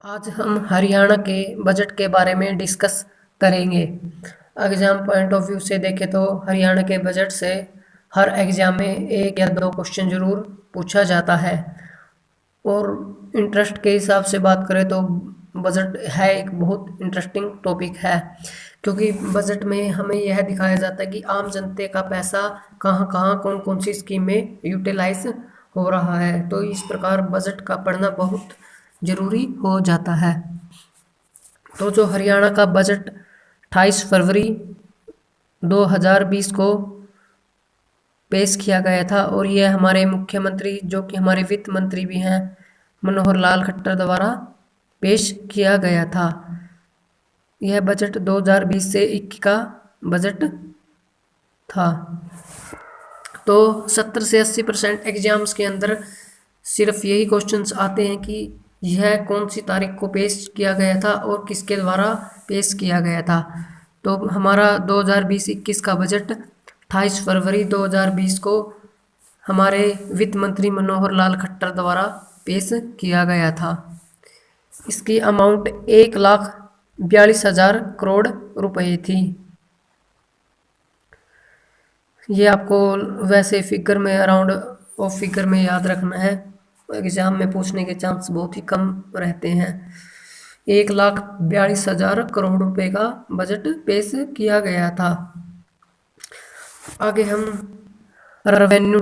आज हम हरियाणा के बजट के बारे में डिस्कस करेंगे। एग्जाम पॉइंट ऑफ व्यू से देखें तो हरियाणा के बजट से हर एग्जाम में एक या दो क्वेश्चन जरूर पूछा जाता है। और इंटरेस्ट के हिसाब से बात करें तो बजट है एक बहुत इंटरेस्टिंग टॉपिक है, क्योंकि बजट में हमें यह दिखाया जाता है कि आम जनता का पैसा कहाँ कहाँ कौन कौन सी स्कीम में यूटिलाइज हो रहा है। तो इस प्रकार बजट का पढ़ना बहुत जरूरी हो जाता है। तो जो हरियाणा का बजट 28 फरवरी 2020 को पेश किया गया था, और यह हमारे मुख्यमंत्री जो कि हमारे वित्त मंत्री भी हैं मनोहर लाल खट्टर द्वारा पेश किया गया था। यह बजट 2020 से 21 का बजट था। तो 70 से 80% एग्जाम्स के अंदर सिर्फ यही क्वेश्चंस आते हैं कि यह कौन सी तारीख को पेश किया गया था और किसके द्वारा पेश किया गया था। तो हमारा 2020-21 का बजट 28 फरवरी 2020 को हमारे वित्त मंत्री मनोहर लाल खट्टर द्वारा पेश किया गया था। इसकी अमाउंट 1,42,000 करोड़ रुपए थी। ये आपको वैसे फिगर में अराउंड ऑफ फिगर में याद रखना है, एग्जाम में पूछने के चांस बहुत ही कम रहते हैं। 1,42,000 करोड़ रुपए का बजट पेश किया गया था। आगे हम रेवेन्यू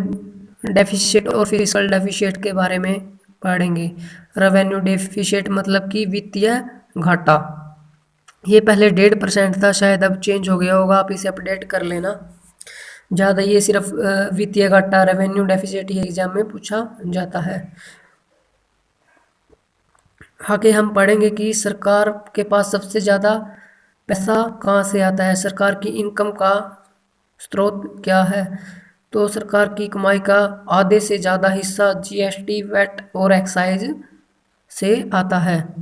डेफिसिट और फिस्कल डेफिसिट के बारे में पढ़ेंगे। रेवेन्यू डेफिसिट मतलब कि वित्तीय घाटा। ये पहले 1.5% था, शायद अब चेंज हो गया होगा, आप इसे अपडेट कर लेना। ज़्यादा ये सिर्फ वित्तीय घाटा रेवेन्यू डेफिसिट ही एग्जाम में पूछा जाता है। आगे हम पढ़ेंगे कि सरकार के पास सबसे ज़्यादा पैसा कहाँ से आता है, सरकार की इनकम का स्रोत क्या है। तो सरकार की कमाई का आधे से ज़्यादा हिस्सा जीएसटी, वैट और एक्साइज से आता है।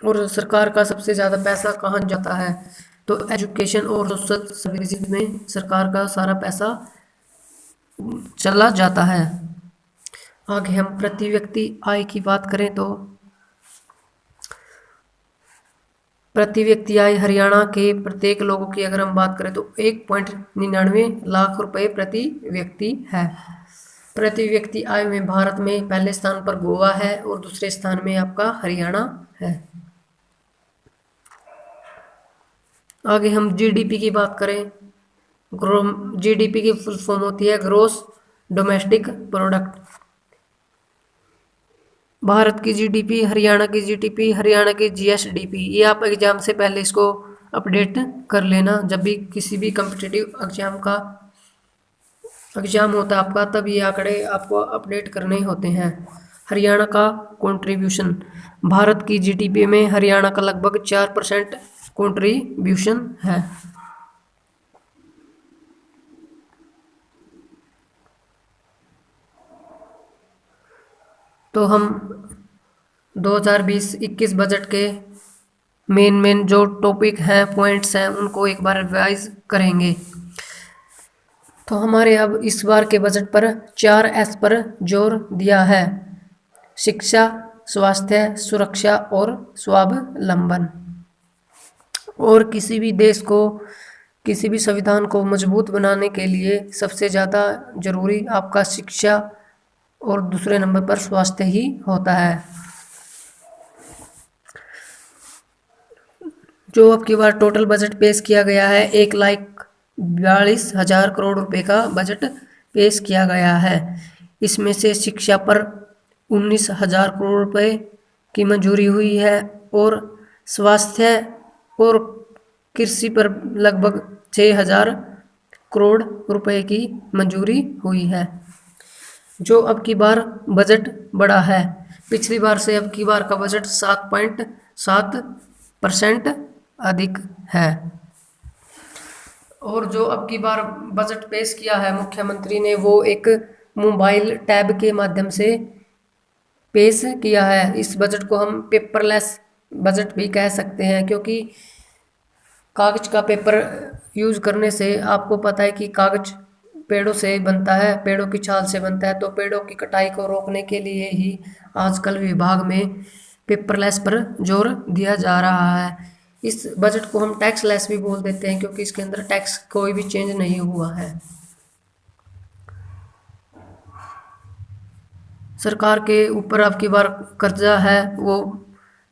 और सरकार का सबसे ज़्यादा पैसा कहाँ जाता है, तो एजुकेशन और सोशल सर्विसेज में सरकार का सारा पैसा चला जाता है। आगे हम प्रति व्यक्ति आय की बात करें तो प्रति व्यक्ति आय हरियाणा के प्रत्येक लोगों की अगर हम बात करें तो 1.99 लाख रुपए प्रति व्यक्ति है। प्रति व्यक्ति आय में भारत में पहले स्थान पर गोवा है और दूसरे स्थान में आपका हरियाणा है। आगे हम जीडीपी की बात करें, जीडीपी की फुल फॉर्म होती है ग्रोस डोमेस्टिक प्रोडक्ट। भारत की जीडीपी, हरियाणा की जीडीपी, हरियाणा की जीएसडीपी, ये आप एग्जाम से पहले इसको अपडेट कर लेना। जब भी किसी भी कम्पिटिटिव एग्जाम का एग्जाम होता है आपका, तब ये आंकड़े आपको अपडेट करने होते हैं। हरियाणा का कंट्रीब्यूशन, भारत की जीडीपी में हरियाणा का लगभग 4% कंट्रीब्यूशन है। तो हम 2020-21 बजट के मेन जो टॉपिक हैं, पॉइंट्स हैं, उनको एक बार रिवाइज करेंगे। तो हमारे अब इस बार के बजट पर 4S पर जोर दिया है: शिक्षा, स्वास्थ्य, सुरक्षा और स्वावलंबन। और किसी भी देश को, किसी भी संविधान को मजबूत बनाने के लिए सबसे ज़्यादा जरूरी आपका शिक्षा और दूसरे नंबर पर स्वास्थ्य ही होता है। जो अब की बार टोटल बजट पेश किया गया है, 1,42,000 करोड़ रुपए का बजट पेश किया गया है। इसमें से शिक्षा पर 19,000 करोड़ रुपए की मंजूरी हुई है, और स्वास्थ्य और कृषि पर लगभग 6,000 करोड़ रुपए की मंजूरी हुई है। जो अब की बार बजट बढ़ा है, पिछली बार से अब की बार का बजट 7.7% अधिक है। और जो अब की बार बजट पेश किया है मुख्यमंत्री ने, वो एक मोबाइल टैब के माध्यम से पेश किया है। इस बजट को हम पेपरलेस बजट भी कह सकते हैं, क्योंकि कागज का पेपर यूज करने से आपको पता है कि कागज पेड़ों से बनता है, पेड़ों की छाल से बनता है। तो पेड़ों की कटाई को रोकने के लिए ही आजकल विभाग में पेपरलेस पर जोर दिया जा रहा है। इस बजट को हम टैक्स लेस भी बोल देते हैं क्योंकि इसके अंदर टैक्स कोई भी चेंज नहीं हुआ है। सरकार के ऊपर अब की बार कर्जा है वो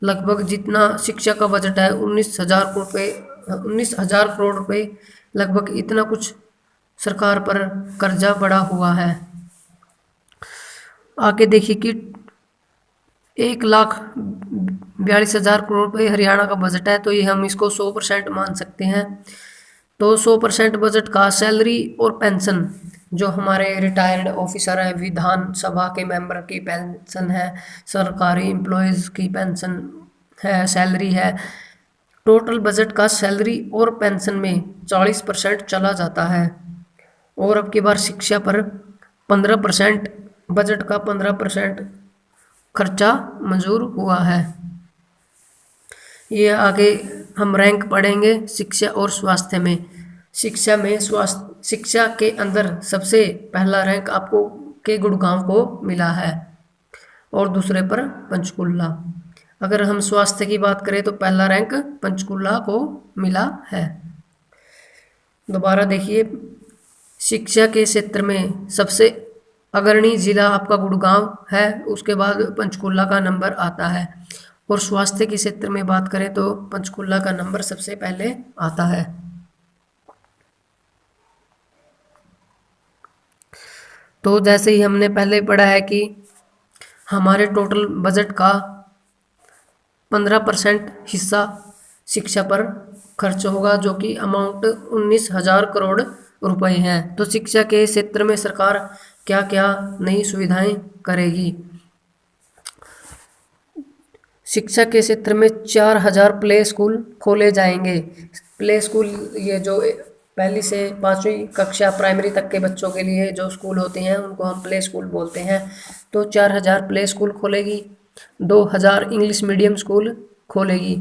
लगभग जितना शिक्षा का बजट है 19,000 करोड़ रुपए लगभग इतना कुछ सरकार पर कर्जा बढ़ा हुआ है। आगे देखिए कि 1,42,000 करोड़ रुपए हरियाणा का बजट है, तो ये हम इसको 100% मान सकते हैं। तो 100% बजट का सैलरी और पेंशन, जो हमारे रिटायर्ड ऑफिसर हैं, विधानसभा के मेंबर की पेंशन है, सरकारी एम्प्लॉयज़ की पेंशन है, सैलरी है। टोटल बजट का सैलरी और पेंशन में 40% चला जाता है। और अब की बार शिक्षा पर 15%, बजट का 15% खर्चा मंजूर हुआ है। ये आगे हम रैंक पढ़ेंगे शिक्षा और स्वास्थ्य में। शिक्षा के अंदर सबसे पहला रैंक आपको के गुड़गांव को मिला है और दूसरे पर पंचकुला। अगर हम स्वास्थ्य की बात करें तो पहला रैंक पंचकुला को मिला है। दोबारा देखिए, शिक्षा के क्षेत्र में सबसे अग्रणी जिला आपका गुड़गांव है, उसके बाद पंचकुला का नंबर आता है। और स्वास्थ्य के क्षेत्र में बात करें तो पंचकुला का नंबर सबसे पहले आता है। तो जैसे ही हमने पहले पढ़ा है कि हमारे टोटल बजट का 15% हिस्सा शिक्षा पर खर्च होगा, जो कि अमाउंट 19,000 करोड़ रुपए है। तो शिक्षा के क्षेत्र में सरकार क्या क्या नई सुविधाएं करेगी। शिक्षा के क्षेत्र में 4,000 प्ले स्कूल खोले जाएंगे। प्ले स्कूल ये जो पहली से 5वीं कक्षा प्राइमरी तक के बच्चों के लिए जो स्कूल होते हैं उनको हम प्ले स्कूल बोलते हैं। तो 4,000 प्ले स्कूल खोलेगी। 2,000 इंग्लिश मीडियम स्कूल खोलेगी।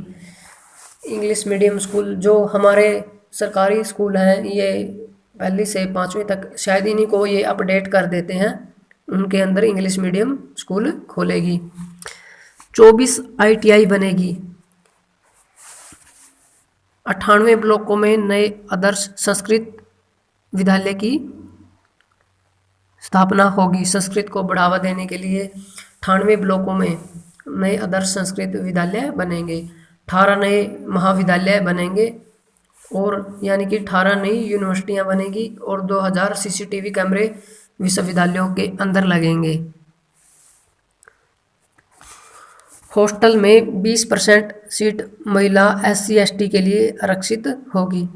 इंग्लिश मीडियम स्कूल जो हमारे सरकारी स्कूल हैं, ये पहली से 5वीं तक शायद इन्हीं को ये अपडेट कर देते हैं, उनके अंदर इंग्लिश मीडियम स्कूल खोलेगी। 24 ITI बनेगी। 98 ब्लॉकों में नए आदर्श संस्कृत विद्यालय की स्थापना होगी। संस्कृत को बढ़ावा देने के लिए 98 ब्लॉकों में नए आदर्श संस्कृत विद्यालय बनेंगे। 18 नए महाविद्यालय बनेंगे और यानी कि 18 नई यूनिवर्सिटियां बनेगी और 2,000 CCTV कैमरे विश्वविद्यालयों के अंदर लगेंगे। हॉस्टल में 20% सीट महिला SC ST के लिए आरक्षित होगी।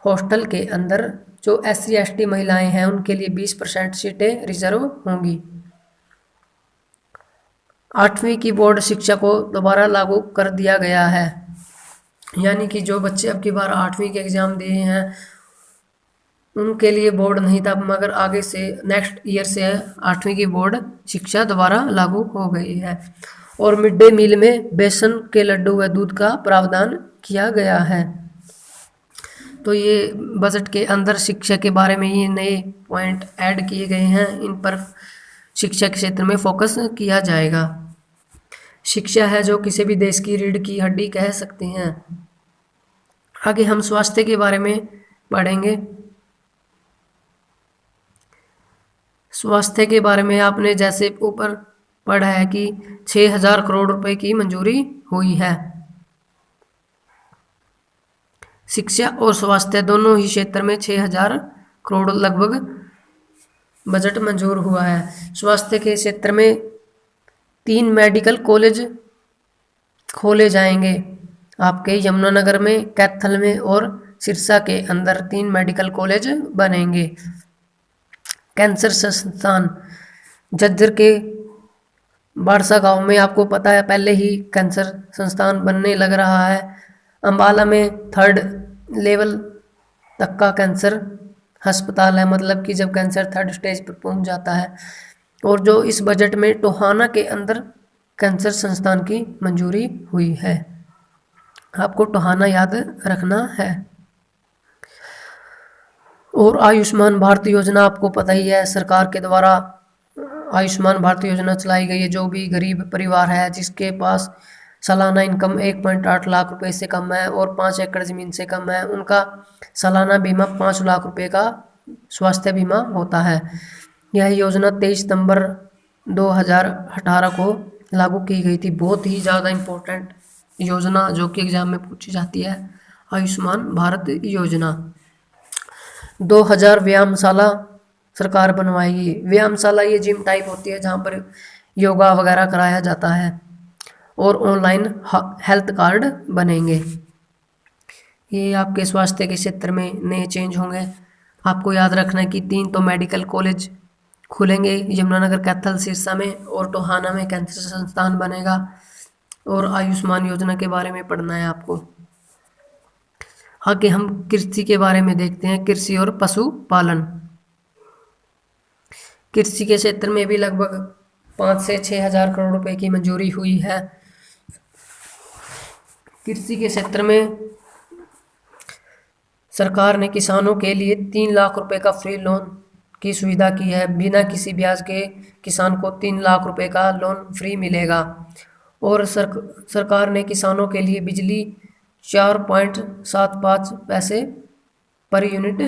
हॉस्टल के अंदर जो SC ST महिलाएं हैं उनके लिए 20% सीटें रिजर्व होंगी। 8वीं की बोर्ड शिक्षा को दोबारा लागू कर दिया गया है, यानी कि जो बच्चे अब की बार 8वीं के एग्ज़ाम दिए हैं उनके लिए बोर्ड नहीं था, मगर आगे से नेक्स्ट ईयर से 8वीं की बोर्ड शिक्षा दोबारा लागू हो गई है। और मिड डे मील में बेसन के लड्डू व दूध का प्रावधान किया गया है। तो ये बजट के अंदर शिक्षा के बारे में ये नए पॉइंट ऐड किए गए हैं, इन पर शिक्षा के क्षेत्र में फोकस किया जाएगा। शिक्षा है जो किसी भी देश की रीढ़ की हड्डी कह सकते हैं। आगे हम स्वास्थ्य के बारे में पढ़ेंगे। स्वास्थ्य के बारे में आपने जैसे ऊपर पढ़ा है कि 6,000 करोड़ रुपए की मंजूरी हुई है। शिक्षा और स्वास्थ्य दोनों ही क्षेत्र में 6,000 करोड़ लगभग बजट मंजूर हुआ है। स्वास्थ्य के क्षेत्र में 3 मेडिकल कॉलेज खोले जाएंगे। आपके यमुनानगर में, कैथल में और सिरसा के अंदर 3 मेडिकल कॉलेज बनेंगे। कैंसर संस्थान झज्जर के बारसा गांव में आपको पता है पहले ही कैंसर संस्थान बनने लग रहा है। अंबाला में 3rd लेवल तक का कैंसर अस्पताल है, मतलब कि जब कैंसर 3rd स्टेज पर पहुंच जाता है। और जो इस बजट में टोहाना के अंदर कैंसर संस्थान की मंजूरी हुई है, आपको टोहाना याद रखना है। और आयुष्मान भारत योजना आपको पता ही है, सरकार के द्वारा आयुष्मान भारत योजना चलाई गई है। जो भी गरीब परिवार है जिसके पास सालाना इनकम 1.8 लाख रुपए से कम है और 5 एकड़ ज़मीन से कम है, उनका सालाना बीमा 5 लाख रुपए का स्वास्थ्य बीमा होता है। यह योजना 23 सितंबर 2018 को लागू की गई थी। बहुत ही ज़्यादा इम्पोर्टेंट योजना जो कि एग्जाम में पूछी जाती है, आयुष्मान भारत योजना। 2000 व्यायामशाला सरकार बनवाएगी। व्यायामशाला ये जिम टाइप होती है जहाँ पर योगा वगैरह कराया जाता है, और ऑनलाइन हेल्थ कार्ड बनेंगे। ये आपके स्वास्थ्य के क्षेत्र में नए चेंज होंगे। आपको याद रखना है कि 3 तो मेडिकल कॉलेज खुलेंगे, यमुनानगर, कैथल, सिरसा में, और टोहाना में कैंसर संस्थान बनेगा। और आयुष्मान योजना के बारे में पढ़ना है आपको। आगे हम कृषि के बारे में देखते हैं, कृषि और पशुपालन। कृषि के क्षेत्र में भी लगभग 5 से 6 हजार करोड़ रुपए की मंजूरी हुई है। कृषि के क्षेत्र में सरकार ने किसानों के लिए 3 लाख रुपए का फ्री लोन की सुविधा की है। बिना किसी ब्याज के किसान को 3 लाख रुपए का लोन फ्री मिलेगा। और सरकार ने किसानों के लिए बिजली 4.75 पैसे पर यूनिट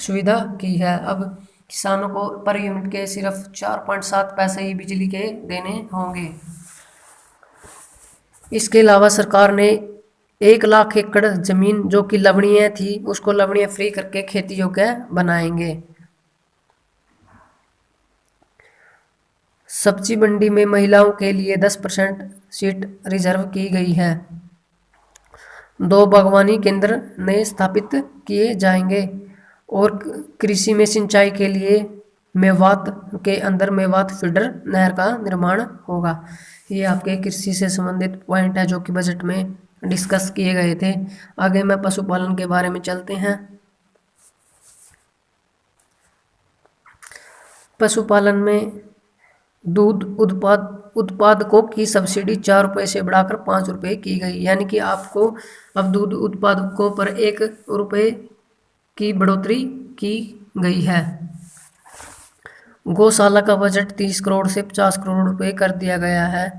सुविधा की है। अब किसानों को पर यूनिट के सिर्फ 4.7 पैसे ही बिजली के देने होंगे। इसके अलावा सरकार ने 1 लाख एकड़ जमीन जो कि लवणीय थी उसको लवणीय फ्री करके खेती योग्य बनाएंगे। सब्जी मंडी में महिलाओं के लिए 10% सीट रिजर्व की गई है। 2 बागवानी केंद्र नए स्थापित किए जाएंगे। और कृषि में सिंचाई के लिए मेवात के अंदर मेवात फीडर नहर का निर्माण होगा। ये आपके कृषि से संबंधित पॉइंट है जो कि बजट में डिस्कस किए गए थे। आगे मैं पशुपालन के बारे में चलते हैं। पशुपालन में दूध उत्पादकों की सब्सिडी 4 रुपये से बढ़ाकर 5 रुपये की गई, यानी कि आपको अब दूध उत्पादकों पर 1 रुपये की बढ़ोतरी की गई है। गौशाला का बजट 30 करोड़ से 50 करोड़ रुपए कर दिया गया है।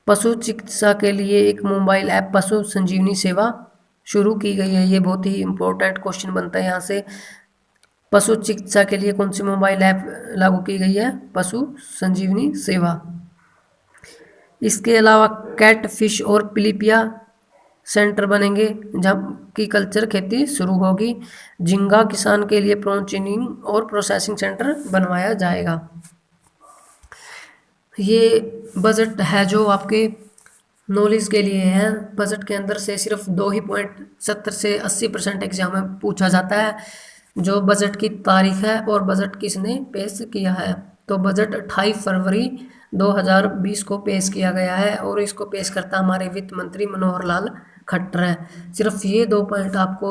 पशु चिकित्सा के लिए एक मोबाइल ऐप पशु संजीवनी सेवा शुरू की गई है। ये बहुत ही इम्पोर्टेंट क्वेश्चन बनता है यहाँ से। पशु चिकित्सा के लिए कौन सी मोबाइल ऐप लागू की गई है? पशु संजीवनी सेवा। इसके अलावा कैट फिश और पिलीपिया सेंटर बनेंगे जहाँ की कल्चर खेती शुरू होगी। झींगा किसान के लिए प्रोचेनिंग और प्रोसेसिंग सेंटर बनवाया जाएगा। ये बजट है जो आपके नॉलेज के लिए है। बजट के अंदर से सिर्फ 2.70 से 80% एग्जाम में पूछा जाता है, जो बजट की तारीख है और बजट किसने पेश किया है। तो बजट 28 फरवरी 2020 को पेश किया गया है और इसको पेश करता हमारे वित्त मंत्री मनोहर लाल खट्टर है। सिर्फ ये 2 पॉइंट आपको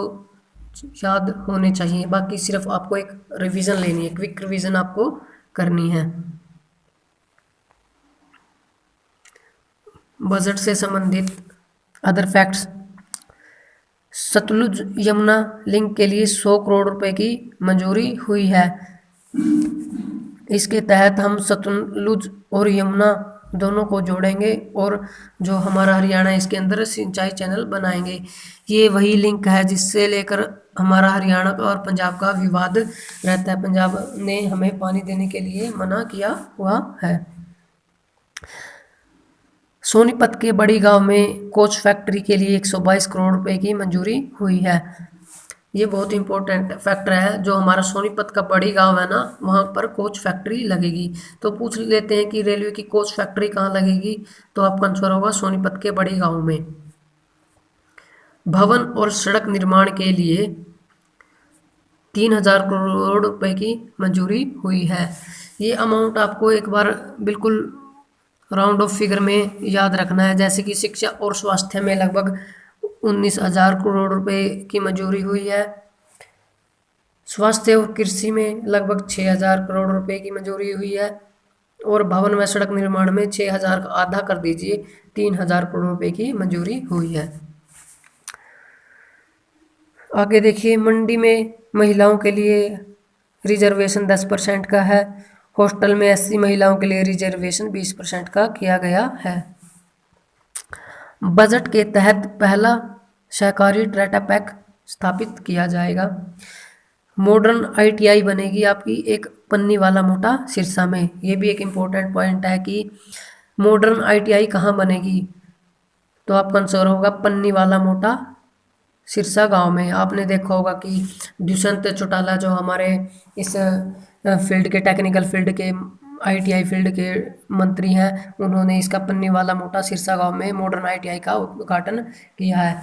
याद होने चाहिए, बाकी सिर्फ आपको एक रिवीजन लेनी है, क्विक रिवीजन आपको करनी है। बजट से संबंधित other facts. Sutlej Yamuna link के लिए 100 करोड़ रुपए की मंजूरी हुई है। इसके तहत हम सतलुज और यमुना दोनों को जोड़ेंगे और जो हमारा हरियाणा इसके अंदर सिंचाई चैनल बनाएंगे। ये वही लिंक है जिससे लेकर हमारा हरियाणा का और पंजाब का विवाद रहता है। पंजाब ने हमें पानी देने के लिए मना किया हुआ है। सोनीपत के बड़ी गांव में कोच फैक्ट्री के लिए 122 करोड़ रुपए की मंजूरी हुई है। ये बहुत इंपॉर्टेंट फैक्टर है। जो हमारा सोनीपत का बड़ी गांव है ना, वहाँ पर कोच फैक्ट्री लगेगी। तो पूछ लेते हैं कि रेलवे की कोच फैक्ट्री कहाँ लगेगी, तो आपका आंसर होगा सोनीपत के बड़ी गांव में। भवन और सड़क निर्माण के लिए 3000 करोड़ रुपए की मंजूरी हुई है। ये अमाउंट आपको एक बार बिल्कुल राउंड ऑफ फिगर में याद रखना है। जैसे कि शिक्षा और स्वास्थ्य में लगभग 19,000 करोड़ रुपए की मंजूरी हुई है। स्वास्थ्य और कृषि में लगभग 6,000 करोड़ रुपए की मंजूरी हुई है। और भवन व सड़क निर्माण में 6,000 का आधा कर दीजिए, 3,000 करोड़ रुपए की मंजूरी हुई है। आगे देखिए, मंडी में महिलाओं के लिए रिजर्वेशन 10% का है। हॉस्टल में 80 महिलाओं के लिए रिजर्वेशन 20% का किया गया है। बजट के तहत पहला सहकारी डाटा पैक स्थापित किया जाएगा। मॉडर्न आईटीआई बनेगी आपकी एक पन्नी वाला मोटा सिरसा में। ये भी एक इम्पोर्टेंट पॉइंट है कि मॉडर्न आईटीआई कहाँ बनेगी, तो आपका आंसर होगा पन्नी वाला मोटा सिरसा गांव में। आपने देखा होगा कि दुष्यंत चौटाला जो हमारे इस फील्ड के टेक्निकल फील्ड के आईटीआई फील्ड के मंत्री हैं, उन्होंने इसका पन्नी वाला मोटा सिरसा गांव में मॉडर्न आईटीआई का उद्घाटन किया है।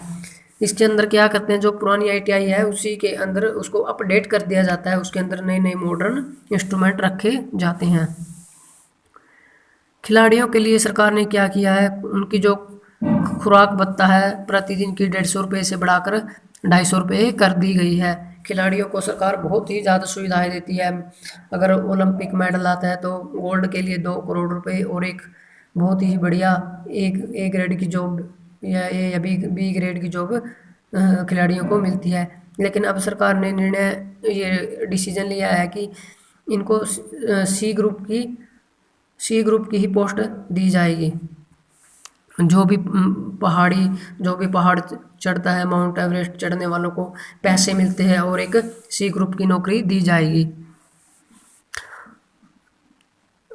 इसके अंदर क्या करते हैं, जो पुरानी आईटीआई है उसी के अंदर उसको अपडेट कर दिया जाता है, उसके अंदर नए नए मॉडर्न इंस्ट्रूमेंट रखे जाते हैं। खिलाड़ियों के लिए सरकार ने क्या किया है, उनकी जो खुराक भत्ता है प्रतिदिन की 150 रुपये से बढ़ाकर 250 रुपये कर दी गई है। खिलाड़ियों को सरकार बहुत ही ज़्यादा सुविधाएं देती है। अगर ओलंपिक मेडल आता है तो गोल्ड के लिए 2 करोड़ रुपए और एक बहुत ही बढ़िया ए ग्रेड की जॉब या बी ग्रेड की जॉब खिलाड़ियों को मिलती है। लेकिन अब सरकार ने ये डिसीजन लिया है कि इनको सी ग्रुप की ही पोस्ट दी जाएगी। जो भी पहाड़ चढ़ता है, माउंट एवरेस्ट चढ़ने वालों को पैसे मिलते हैं और एक सी ग्रुप की नौकरी दी जाएगी।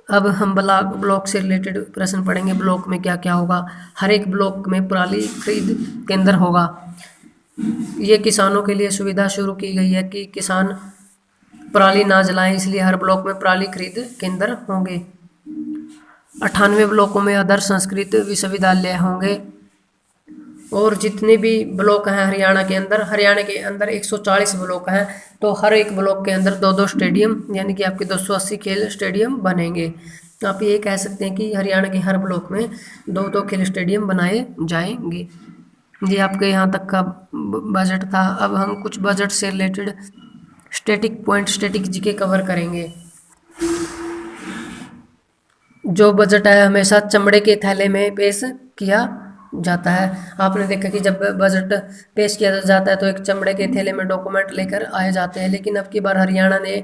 अब हम ब्लॉक से रिलेटेड प्रश्न पढ़ेंगे। ब्लॉक में क्या क्या होगा, हर एक ब्लॉक में पराली खरीद केंद्र होगा। ये किसानों के लिए सुविधा शुरू की गई है कि किसान पराली ना जलाएं, इसलिए हर ब्लॉक में पराली खरीद केंद्र होंगे। 98 ब्लॉकों में आदर्श संस्कृत विश्वविद्यालय होंगे। और जितने भी ब्लॉक हैं हरियाणा के अंदर 140 ब्लॉक हैं, तो हर एक ब्लॉक के अंदर 2-2 स्टेडियम यानी कि आपके 280 खेल स्टेडियम बनेंगे। तो आप ये कह सकते हैं कि हरियाणा के हर ब्लॉक में 2-2 खेल स्टेडियम बनाए जाएंगे। ये आपके यहाँ तक का बजट था। अब हम कुछ बजट से रिलेटेड स्टैटिक जीके कवर करेंगे। जो बजट है हमेशा चमड़े के थैले में पेश किया जाता है। आपने देखा कि जब बजट पेश किया जाता है तो एक चमड़े के थैले में डॉक्यूमेंट लेकर आए जाते हैं, लेकिन अब की बार हरियाणा ने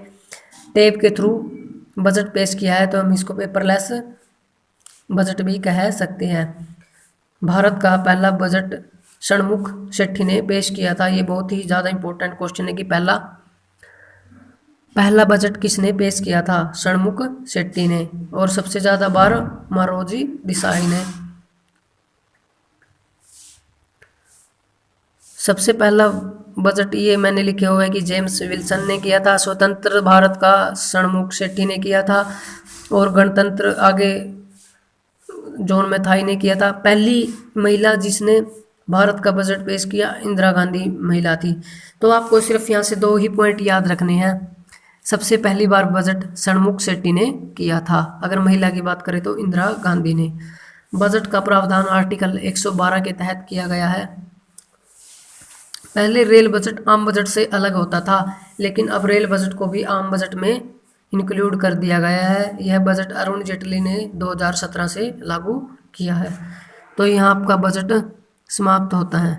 टेप के थ्रू बजट पेश किया है, तो हम इसको पेपरलेस बजट भी कह सकते हैं। भारत का पहला बजट षणमुख शेट्टी ने पेश किया था। ये बहुत ही ज़्यादा इंपॉर्टेंट क्वेश्चन है कि पहला बजट किसने पेश किया था, षणमुख शेट्टी ने। और सबसे ज़्यादा बार मोरारजी देसाई ने। सबसे पहला बजट ये मैंने लिखे हुए है कि जेम्स विल्सन ने किया था। स्वतंत्र भारत का षणमुख शेट्टी ने किया था। और गणतंत्र आगे जॉन मैथाई ने किया था। पहली महिला जिसने भारत का बजट पेश किया इंदिरा गांधी महिला थी। तो आपको सिर्फ यहाँ से 2 ही पॉइंट याद रखने हैं। सबसे पहली बार बजट षणमुख शेट्टी ने किया था। अगर महिला की बात करें तो इंदिरा गांधी ने। बजट का प्रावधान आर्टिकल 112 के तहत किया गया है। पहले रेल बजट आम बजट से अलग होता था, लेकिन अब रेल बजट को भी आम बजट में इंक्लूड कर दिया गया है। यह बजट अरुण जेटली ने 2017 से लागू किया है। तो यहाँ आपका बजट समाप्त होता है।